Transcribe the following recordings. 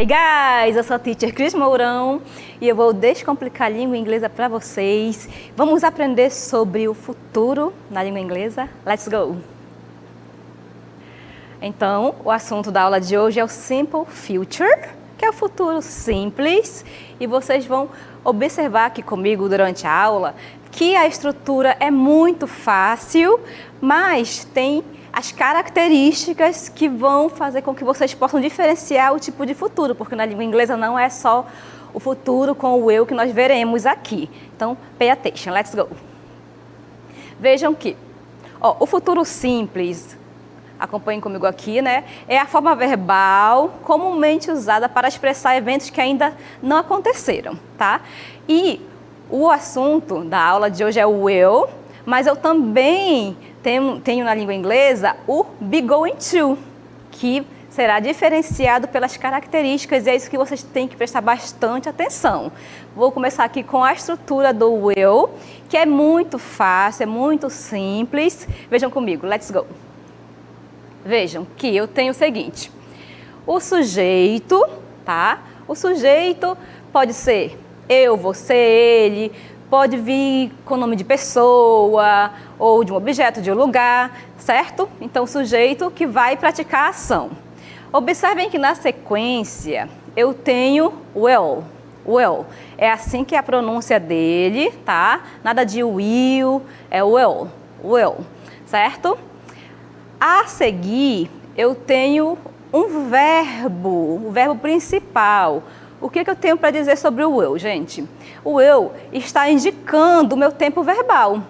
Hey guys, eu sou a Teacher Cris Mourão e eu vou descomplicar a língua inglesa para vocês. Vamos aprender sobre o futuro na língua inglesa? Let's go! Então, o assunto da aula de hoje é o Simple Future, que é o futuro simples. E vocês vão observar aqui comigo durante a aula que a estrutura é muito fácil, mas tem as características que vão fazer com que vocês possam diferenciar o tipo de futuro, porque na língua inglesa não é só o futuro com o eu que nós veremos aqui. Então, pay attention, let's go! Vejam que o futuro simples, acompanhem comigo aqui, né? É a forma verbal comumente usada para expressar eventos que ainda não aconteceram, tá? E o assunto da aula de hoje é o will, mas eu também tenho na língua inglesa o be going to, que será diferenciado pelas características e é isso que vocês têm que prestar bastante atenção. Vou começar aqui com a estrutura do will, que é muito fácil, é muito simples. Vejam comigo, let's go! Vejam que eu tenho o seguinte, o sujeito, tá? O sujeito pode ser eu, você, ele, pode vir com nome de pessoa ou de um objeto, de um lugar, certo? Então, o sujeito que vai praticar a ação. Observem que na sequência eu tenho will. Will. É assim que é a pronúncia dele, tá? Nada de will, é will. Will, certo? A seguir, eu tenho um verbo, o verbo principal. O que eu tenho para dizer sobre o will, gente? O will está indicando o meu tempo verbal.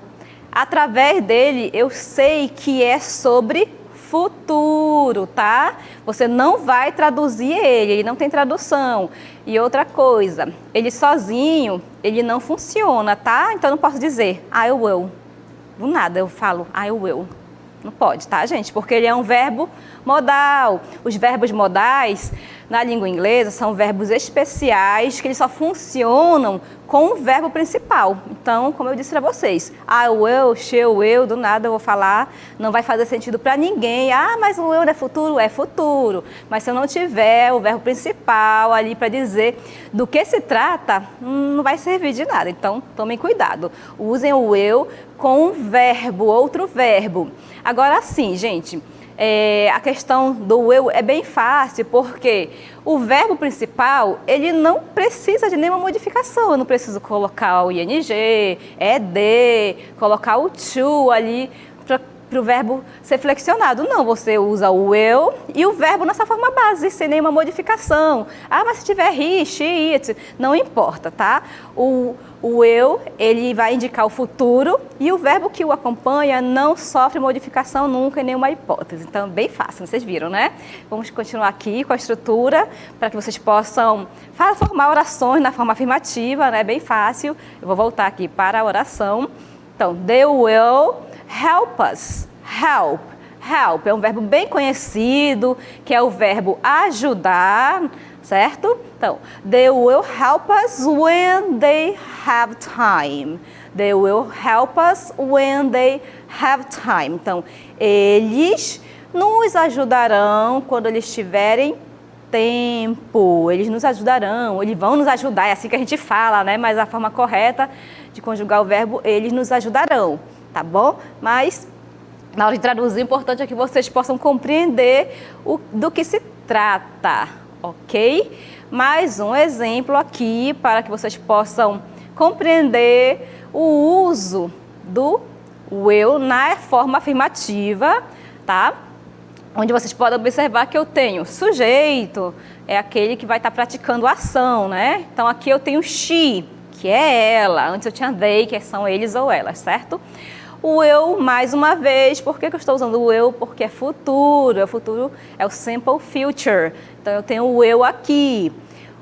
Através dele, eu sei que é sobre futuro, tá? Você não vai traduzir ele não tem tradução. E outra coisa, ele sozinho, ele não funciona, tá? Então, eu não posso dizer, I will. Do nada eu falo, I will. Não pode, tá, gente? Porque ele é um verbo modal. Os verbos modais, na língua inglesa, são verbos especiais que eles só funcionam com o verbo principal. Então, como eu disse para vocês, I will, she will, do nada eu vou falar, não vai fazer sentido para ninguém. Ah, mas o will não é futuro? É futuro. Mas se eu não tiver o verbo principal ali para dizer do que se trata, não vai servir de nada. Então, tomem cuidado. Usem o will com um verbo, outro verbo. Agora sim, gente, a questão do will é bem fácil, porque o verbo principal, ele não precisa de nenhuma modificação. Eu não preciso colocar o ing, ed, colocar o to ali para o verbo ser flexionado. Não, você usa o will e o verbo nessa forma base, sem nenhuma modificação. Ah, mas se tiver he, she, it, não importa, tá? O will, ele vai indicar o futuro e o verbo que o acompanha não sofre modificação nunca em nenhuma hipótese. Então, bem fácil, vocês viram, né? Vamos continuar aqui com a estrutura para que vocês possam formar orações na forma afirmativa, né? Bem fácil. Eu vou voltar aqui para a oração. Então, they will help us. Help. Help é um verbo bem conhecido, que é o verbo ajudar, certo? Então, they will help us when they have time. They will help us when they have time. Então, eles nos ajudarão quando eles tiverem tempo. Eles nos ajudarão, eles vão nos ajudar. É assim que a gente fala, né? Mas a forma correta de conjugar o verbo, eles nos ajudarão, tá bom? Mas na hora de traduzir, o importante é que vocês possam compreender do que se trata, ok? Mais um exemplo aqui para que vocês possam compreender o uso do will na forma afirmativa, tá? Onde vocês podem observar que eu tenho sujeito, é aquele que vai estar praticando a ação, né? Então aqui eu tenho she, que é ela. Antes eu tinha they, que são eles ou elas, certo? O will, mais uma vez, por que eu estou usando o will? Porque é futuro, é o simple future. Então eu tenho o will aqui.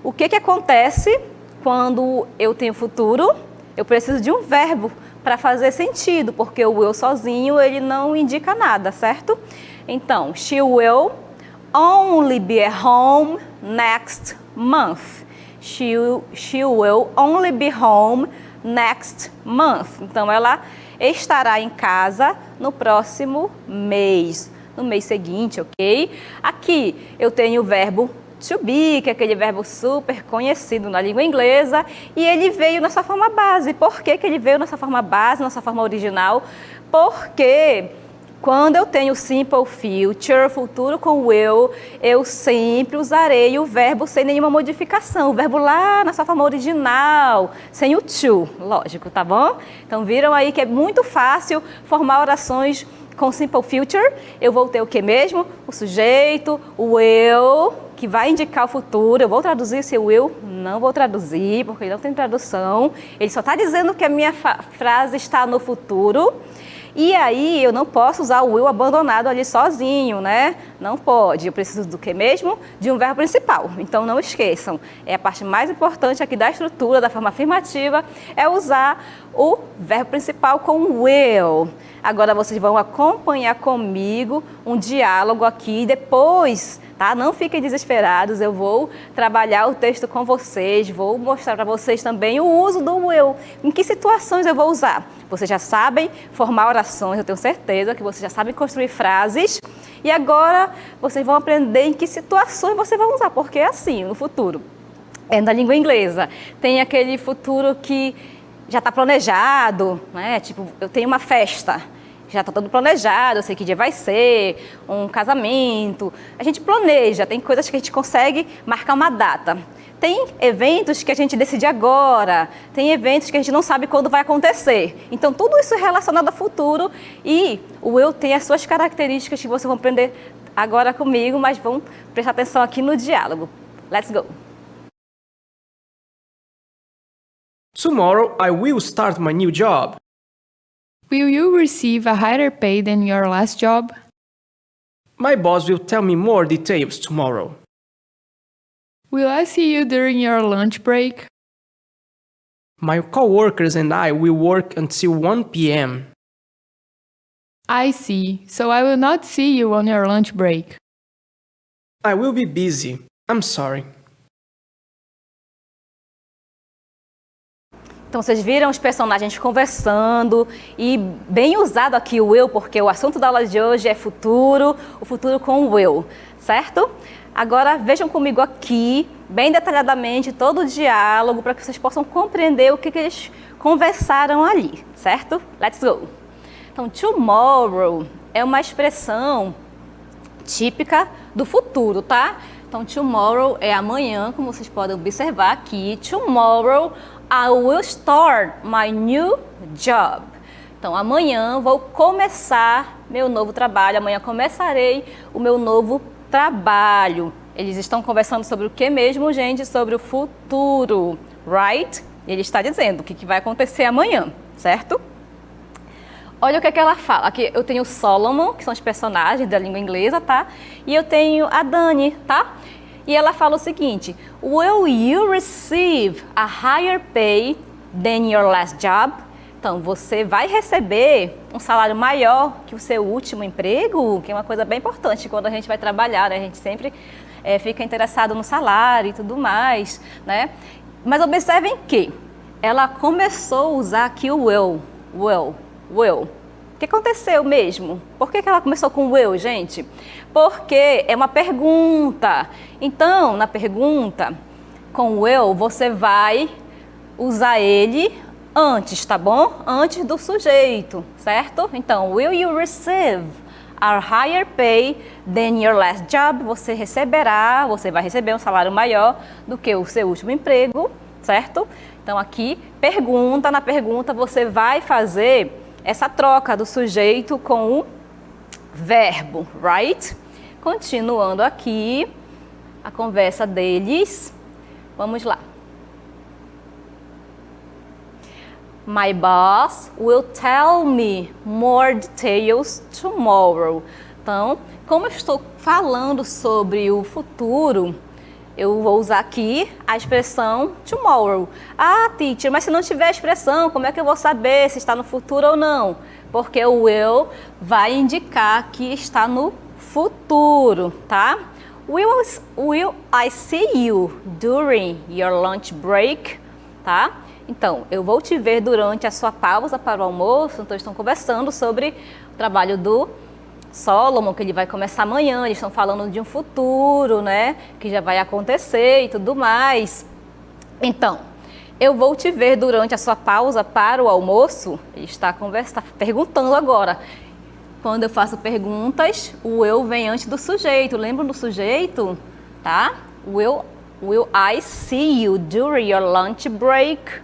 O que acontece quando eu tenho futuro? Eu preciso de um verbo para fazer sentido, porque o will sozinho ele não indica nada, certo? Então, she will only be at home next month. She will only be home next month. Então, ela estará em casa no próximo mês, no mês seguinte, ok? Aqui eu tenho o verbo to be, que é aquele verbo super conhecido na língua inglesa, e ele veio na sua forma base. Por que que ele veio na sua forma base, na sua forma original? Porque quando eu tenho simple future, futuro com will, eu sempre usarei o verbo sem nenhuma modificação, o verbo lá na sua forma original, sem o to, lógico, tá bom? Então viram aí que é muito fácil formar orações com simple future. Eu vou ter o que mesmo? O sujeito, o will, que vai indicar o futuro. Eu vou traduzir esse will? Não vou traduzir, porque ele não tem tradução. Ele só está dizendo que a minha frase está no futuro. E aí eu não posso usar o will abandonado ali sozinho, né? Não pode. Eu preciso do que mesmo? De um verbo principal. Então não esqueçam. É a parte mais importante aqui da estrutura, da forma afirmativa, é usar o verbo principal com will. Agora vocês vão acompanhar comigo um diálogo aqui depois, tá? Não fiquem desesperados, eu vou trabalhar o texto com vocês, vou mostrar para vocês também o uso do will. Em que situações eu vou usar? Vocês já sabem formar orações, eu tenho certeza que vocês já sabem construir frases. E agora vocês vão aprender em que situações vocês vão usar, porque é assim, no futuro. É na língua inglesa. Tem aquele futuro que já está planejado, né? Tipo, eu tenho uma festa, já está tudo planejado, eu sei que dia vai ser, um casamento. A gente planeja, tem coisas que a gente consegue marcar uma data. Tem eventos que a gente decide agora, tem eventos que a gente não sabe quando vai acontecer. Então, tudo isso é relacionado ao futuro e o will tem as suas características que vocês vão aprender agora comigo, mas vão prestar atenção aqui no diálogo. Let's go! Tomorrow I will start my new job. Will you receive a higher pay than your last job? My boss will tell me more details tomorrow. Will I see you during your lunch break? My coworkers and I will work until 1 p.m. I see, so I will not see you on your lunch break. I will be busy. I'm sorry. Então, vocês viram os personagens conversando e bem usado aqui o will, porque o assunto da aula de hoje é futuro, o futuro com o will, certo? Agora, vejam comigo aqui, bem detalhadamente, todo o diálogo, para que vocês possam compreender o que eles conversaram ali, certo? Let's go! Então, tomorrow é uma expressão típica do futuro, tá? Então, tomorrow é amanhã, como vocês podem observar aqui. Tomorrow I will start my new job. Então, amanhã vou começar meu novo trabalho, amanhã começarei o meu novo trabalho. Eles estão conversando sobre o que mesmo, gente? Sobre o futuro, right? Ele está dizendo o que vai acontecer amanhã, certo? Olha o que ela fala. Aqui eu tenho o Solomon, que são os personagens da língua inglesa, tá? E eu tenho a Dani, tá? E ela fala o seguinte: Will you receive a higher pay than your last job? Então, você vai receber um salário maior que o seu último emprego, que é uma coisa bem importante quando a gente vai trabalhar, né? A gente sempre fica interessado no salário e tudo mais, né? Mas observem que ela começou a usar aqui o will. O que aconteceu mesmo? Por que ela começou com will, gente? Porque é uma pergunta. Então, na pergunta, com will, você vai usar ele antes, tá bom? Antes do sujeito, certo? Então, will you receive a higher pay than your last job? Você vai receber um salário maior do que o seu último emprego, certo? Então, aqui, pergunta, na pergunta você vai fazer essa troca do sujeito com o verbo, right? Continuando aqui a conversa deles, vamos lá. My boss will tell me more details tomorrow. Então, como eu estou falando sobre o futuro, eu vou usar aqui a expressão tomorrow. Ah, teacher, mas se não tiver a expressão, como é que eu vou saber se está no futuro ou não? Porque o will vai indicar que está no futuro, tá? Will I see you during your lunch break? Tá? Então, eu vou te ver durante a sua pausa para o almoço. Então, estão conversando sobre o trabalho do Solomon, que ele vai começar amanhã, eles estão falando de um futuro, né, que já vai acontecer e tudo mais. Então, eu vou te ver durante a sua pausa para o almoço. Ele está perguntando agora. Quando eu faço perguntas, o eu vem antes do sujeito. Lembra do sujeito? Tá? Will I see you during your lunch break?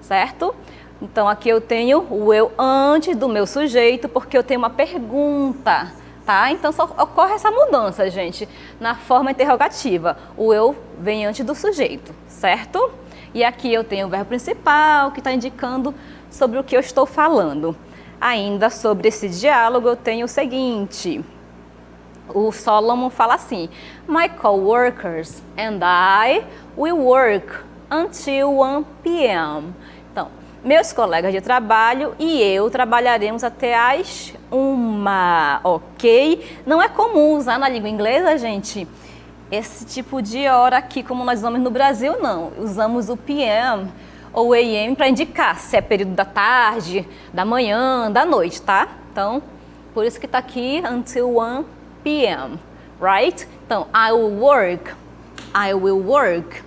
Certo? Então, aqui eu tenho o eu antes do meu sujeito, porque eu tenho uma pergunta, tá? Então, só ocorre essa mudança, gente, na forma interrogativa. O eu vem antes do sujeito, certo? E aqui eu tenho o verbo principal, que está indicando sobre o que eu estou falando. Ainda sobre esse diálogo, eu tenho o seguinte. O Solomon fala assim: My coworkers and I will work until 1 p.m. Então, meus colegas de trabalho e eu trabalharemos até às 1, ok? Não é comum usar na língua inglesa, gente, esse tipo de hora aqui, como nós usamos no Brasil, não. Usamos o PM ou AM para indicar se é período da tarde, da manhã, da noite, tá? Então, por isso que está aqui until 1 p.m., right? Então, I will work.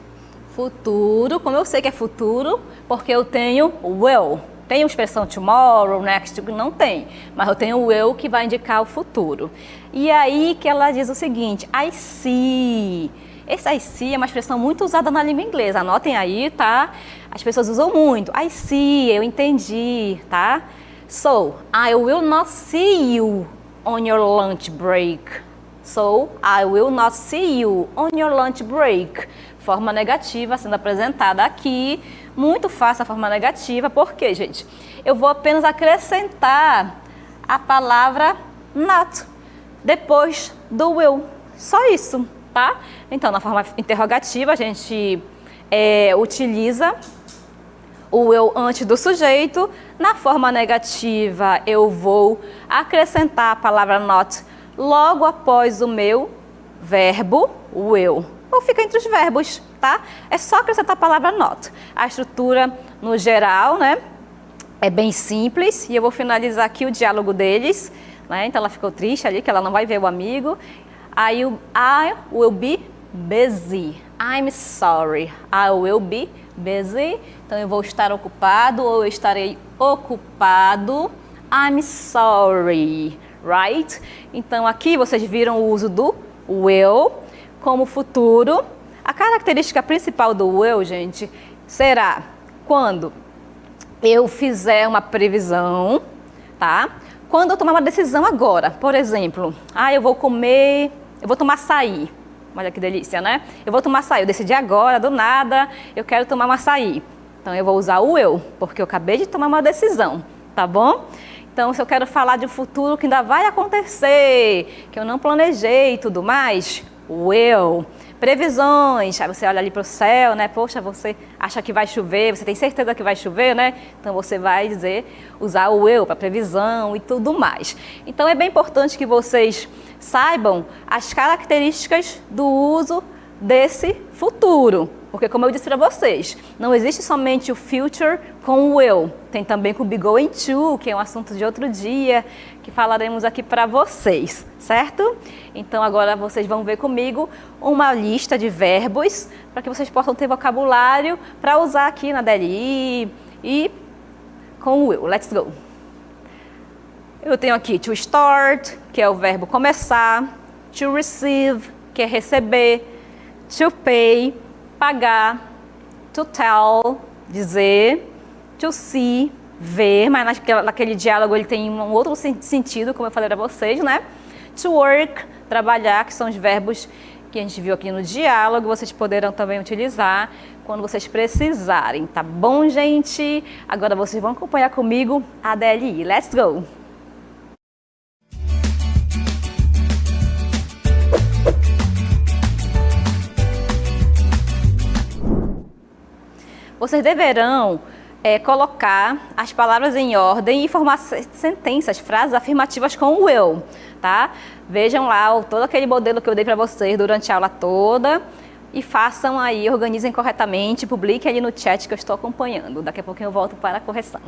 Futuro, como eu sei que é futuro, porque eu tenho will. Tem a expressão tomorrow, next, não tem, mas eu tenho o will que vai indicar o futuro. E aí que ela diz o seguinte, I see. Esse I see é uma expressão muito usada na língua inglesa, anotem aí, tá? As pessoas usam muito. I see, eu entendi, tá? So, I will not see you on your lunch break. So, I will not see you on your lunch break. Forma negativa sendo apresentada aqui. Muito fácil a forma negativa, porque, gente, eu vou apenas acrescentar a palavra not depois do will. Só isso, tá? Então, na forma interrogativa, a gente utiliza o will antes do sujeito. Na forma negativa, eu vou acrescentar a palavra not logo após o meu verbo, will. Ou fica entre os verbos, tá? É só acrescentar a palavra not. A estrutura, no geral, né, é bem simples. E eu vou finalizar aqui o diálogo deles, né? Então, ela ficou triste ali, que ela não vai ver o amigo. I will be busy. I'm sorry. I will be busy. Então, eu vou estar ocupado ou eu estarei ocupado. I'm sorry. Right? Então, aqui vocês viram o uso do will como futuro. A característica principal do will, gente, será quando eu fizer uma previsão, tá? Quando eu tomar uma decisão agora, por exemplo, eu vou tomar açaí. Olha que delícia, né? Eu vou tomar açaí, eu decidi agora, do nada, eu quero tomar um açaí. Então, eu vou usar o will, porque eu acabei de tomar uma decisão, tá bom? Então, se eu quero falar de um futuro que ainda vai acontecer, que eu não planejei e tudo mais, will. Previsões, aí você olha ali para o céu, né? Poxa, você acha que vai chover, você tem certeza que vai chover, né? Então, você vai usar o will para previsão e tudo mais. Então, é bem importante que vocês saibam as características do uso desse futuro. Porque, como eu disse para vocês, não existe somente o future com o will. Tem também com o be going to, que é um assunto de outro dia, que falaremos aqui para vocês, certo? Então, agora vocês vão ver comigo uma lista de verbos para que vocês possam ter vocabulário para usar aqui na DLI e com o will. Let's go! Eu tenho aqui to start, que é o verbo começar, to receive, que é receber, to pay, pagar, to tell, dizer, to see, ver, mas naquele diálogo ele tem um outro sentido, como eu falei para vocês, né? To work, trabalhar, que são os verbos que a gente viu aqui no diálogo, vocês poderão também utilizar quando vocês precisarem, tá bom, gente? Agora vocês vão acompanhar comigo a DLI. Let's go! Vocês deverão colocar as palavras em ordem e formar sentenças, frases afirmativas com o will, tá? Vejam lá todo aquele modelo que eu dei para vocês durante a aula toda e façam aí, organizem corretamente, publiquem ali no chat que eu estou acompanhando. Daqui a pouquinho eu volto para a correção.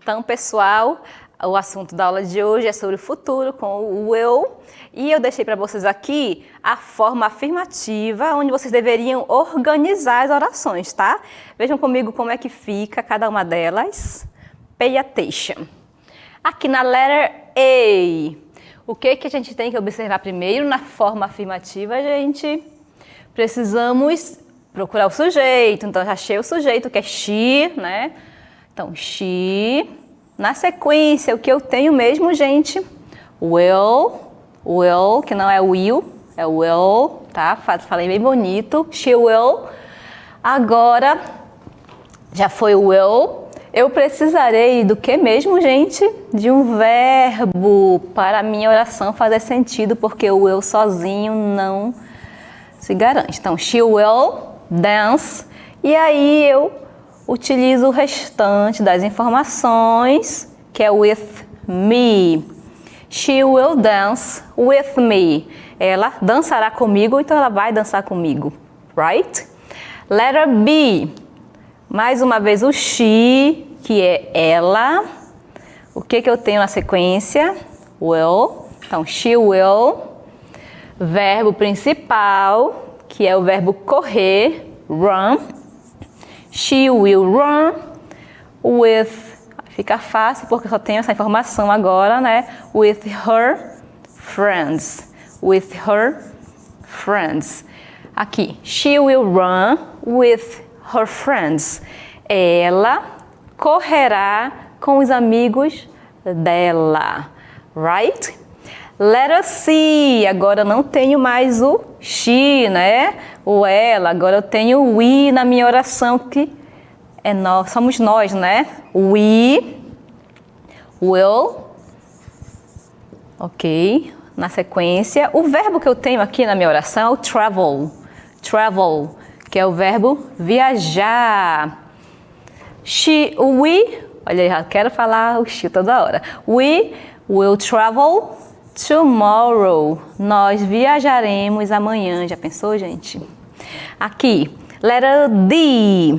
Então, pessoal, o assunto da aula de hoje é sobre o futuro com o will. E eu deixei para vocês aqui a forma afirmativa, onde vocês deveriam organizar as orações, tá? Vejam comigo como é que fica cada uma delas. Pay attention. Aqui na letter A, o que a gente tem que observar primeiro na forma afirmativa, gente? Precisamos procurar o sujeito. Então, já achei o sujeito, que é she, né? Então, she. Na sequência, o que eu tenho mesmo, gente? Will, que não é will, é will, tá? Falei bem bonito. She will. Agora, já foi o will. Eu precisarei do que mesmo, gente? De um verbo para a minha oração fazer sentido, porque o will sozinho não se garante. Então, she will dance. E aí eu utilizo o restante das informações, que é with me. She will dance with me. Ela dançará comigo, então ela vai dançar comigo. Right? Letter B. Mais uma vez o she, que é ela. O que eu tenho na sequência? Will. Então, she will. Verbo principal, que é o verbo correr, run. She will run with... Fica fácil porque só tenho essa informação agora, né? With her friends. With her friends. Aqui, she will run with her friends. Ela correrá com os amigos dela. Right? Letter C. Agora não tenho mais o she, né? O ela. Agora eu tenho o we na minha oração, que é nós, somos nós, né? We will. Ok. Na sequência, o verbo que eu tenho aqui na minha oração é o travel. Travel, que é o verbo viajar. Olha, já quero falar o she toda hora. We will travel tomorrow. Nós viajaremos amanhã. Já pensou, gente? Aqui, letter D.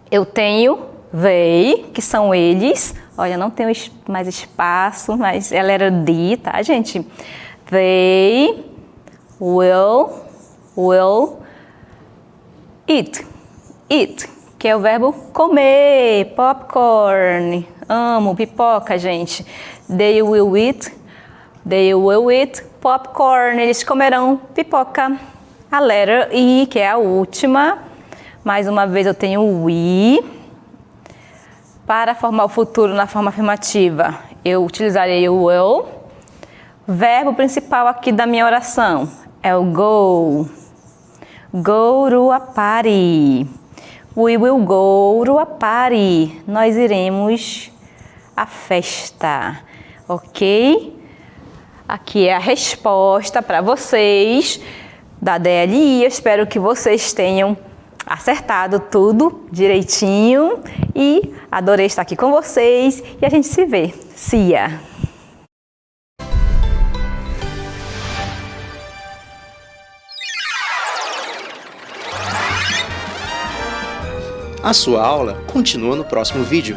Eu tenho they, que são eles. Olha, não tenho mais espaço, mas é letter D, tá, gente? They will eat. Eat, que é o verbo comer. Popcorn. Amo pipoca, gente. They will eat popcorn. Eles comerão pipoca. A letter I, que é a última. Mais uma vez eu tenho o we. Para formar o futuro na forma afirmativa, eu utilizarei o will. Verbo principal aqui da minha oração é o go. Go to a party. We will go to a party. Nós iremos à festa. Ok? Aqui é a resposta para vocês da DLI. Eu espero que vocês tenham acertado tudo direitinho e adorei estar aqui com vocês e a gente se vê. See ya! A sua aula continua no próximo vídeo.